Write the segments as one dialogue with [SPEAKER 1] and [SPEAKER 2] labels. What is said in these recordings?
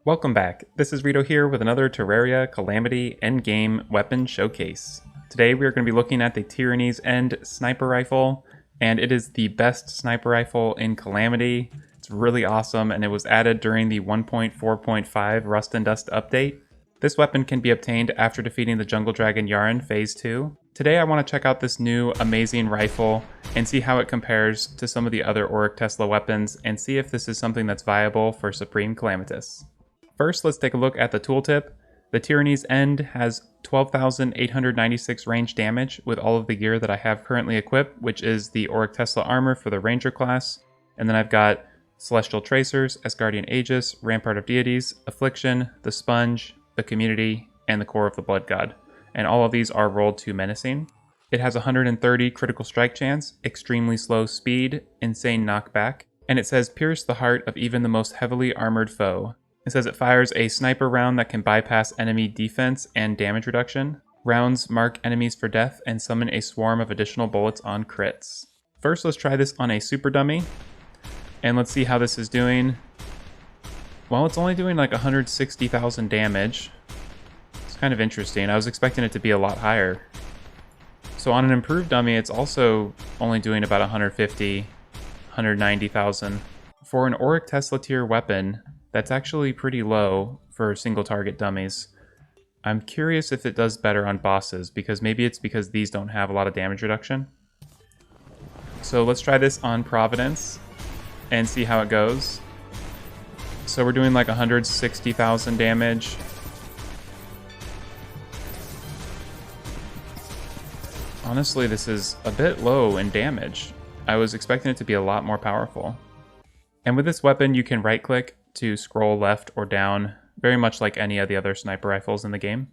[SPEAKER 1] Welcome back. This is Ritto here with another Terraria Calamity Endgame Weapon Showcase. Today we are going to be looking at the Tyranny's End Sniper Rifle, and it is the best sniper rifle in Calamity. It's really awesome, and it was added during the 1.4.5 Rust and Dust update. This weapon can be obtained after defeating the Jungle Dragon Yharon Phase 2. Today I want to check out this new amazing rifle and see how it compares to some of the other Auric Tesla weapons and see if this is something that's viable for Supreme Calamitas. First, let's take a look at the tooltip. The Tyranny's End has 12,896 range damage with all of the gear that I have currently equipped, which is the Auric Tesla armor for the Ranger class. And then I've got Celestial Tracers, Asgardian Aegis, Rampart of Deities, Affliction, the Sponge, the Community, and the Core of the Blood God. And all of these are rolled to Menacing. It has 130 critical strike chance, extremely slow speed, insane knockback, and it says pierce the heart of even the most heavily armored foe. It says it fires a sniper round that can bypass enemy defense and damage reduction. Rounds mark enemies for death and summon a swarm of additional bullets on crits. First, let's try this on a super dummy, and let's see how this is doing. Well, it's only doing like 160,000 damage. It's kind of interesting. I was expecting it to be a lot higher. So on an improved dummy, it's also only doing about 190,000. For an Auric Tesla tier weapon, that's actually pretty low for single target dummies. I'm curious if it does better on bosses, because maybe it's because these don't have a lot of damage reduction. So let's try this on Providence and see how it goes. So we're doing like 160,000 damage. Honestly, this is a bit low in damage. I was expecting it to be a lot more powerful. And with this weapon, you can right click to scroll left or down, very much like any of the other sniper rifles in the game.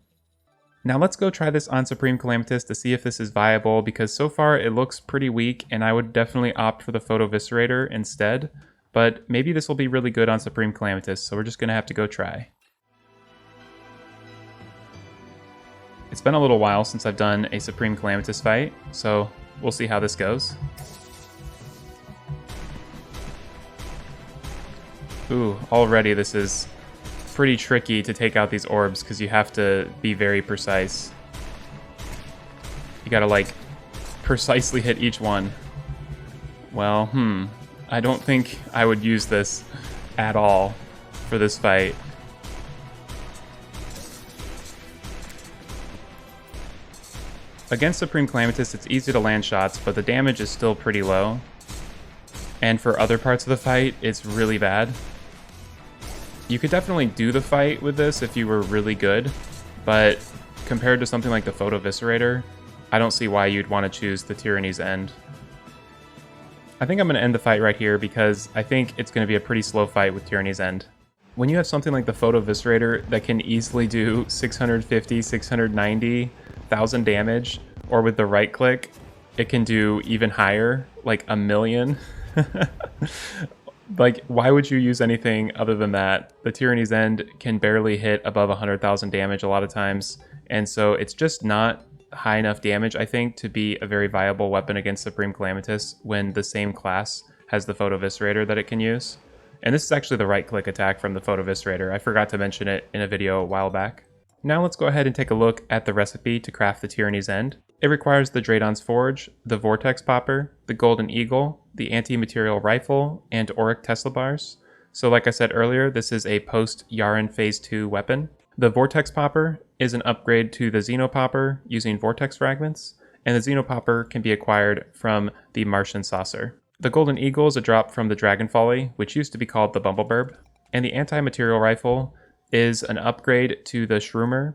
[SPEAKER 1] Now let's go try this on Supreme Calamitas to see if this is viable, because so far it looks pretty weak and I would definitely opt for the Photo Viscerator instead, but maybe this will be really good on Supreme Calamitas, so we're just going to have to go try. It's been a little while since I've done a Supreme Calamitas fight, so we'll see how this goes. Ooh, already this is pretty tricky to take out these orbs because you have to be very precise. You gotta like precisely hit each one. Well, I don't think I would use this at all for this fight. Against Supreme Calamitas, it's easy to land shots, but the damage is still pretty low. And for other parts of the fight, it's really bad. You could definitely do the fight with this if you were really good, but compared to something like the Photo Viscerator, I don't see why you'd want to choose the Tyranny's End. I think I'm going to end the fight right here because I think it's going to be a pretty slow fight with Tyranny's End. When you have something like the Photo Viscerator that can easily do 650, 690,000 damage, or with the right click, it can do even higher, like 1,000,000. Like, why would you use anything other than that? The Tyranny's End can barely hit above 100,000 damage a lot of times, and so it's just not high enough damage, I think, to be a very viable weapon against Supreme Calamitas when the same class has the Photo Viscerator that it can use. And this is actually the right-click attack from the Photo Viscerator. I forgot to mention it in a video a while back. Now let's go ahead and take a look at the recipe to craft the Tyranny's End. It requires the Draedon's Forge, the Vortexpopper, the Golden Eagle, the Anti-materiel Rifle, and Auric Tesla Bars. So like I said earlier, this is a post-Yharon Phase 2 weapon. The Vortexpopper is an upgrade to the Xenopopper using Vortex Fragments, and the Xenopopper can be acquired from the Martian Saucer. The Golden Eagle is a drop from the Dragon Folly, which used to be called the Bumbleburb, and the Anti-materiel Rifle is an upgrade to the Shroomer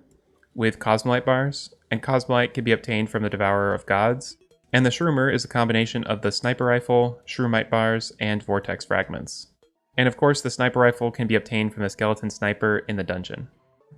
[SPEAKER 1] with Cosmolite Bars, and Cosmolite can be obtained from the Devourer of Gods. And the Shroomer is a combination of the Sniper Rifle, Shroomite Bars, and Vortex Fragments. And of course, the Sniper Rifle can be obtained from the Skeleton Sniper in the dungeon.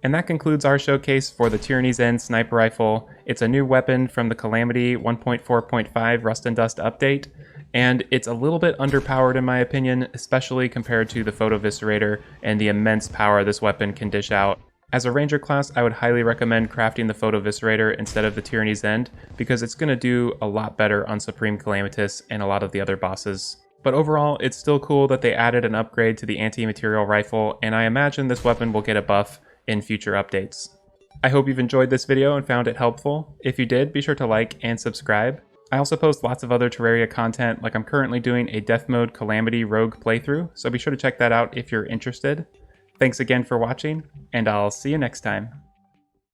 [SPEAKER 1] And that concludes our showcase for the Tyranny's End Sniper Rifle. It's a new weapon from the Calamity 1.4.5 Rust and Dust update, and it's a little bit underpowered in my opinion, especially compared to the Photo Viscerator and the immense power this weapon can dish out. As a Ranger class, I would highly recommend crafting the Photo Viscerator instead of the Tyranny's End, because it's going to do a lot better on Supreme Calamitas and a lot of the other bosses. But overall, it's still cool that they added an upgrade to the Anti-materiel Rifle, and I imagine this weapon will get a buff in future updates. I hope you've enjoyed this video and found it helpful. If you did, be sure to like and subscribe. I also post lots of other Terraria content, like I'm currently doing a Death Mode Calamity Rogue playthrough, so be sure to check that out if you're interested. Thanks again for watching, and I'll see you next time.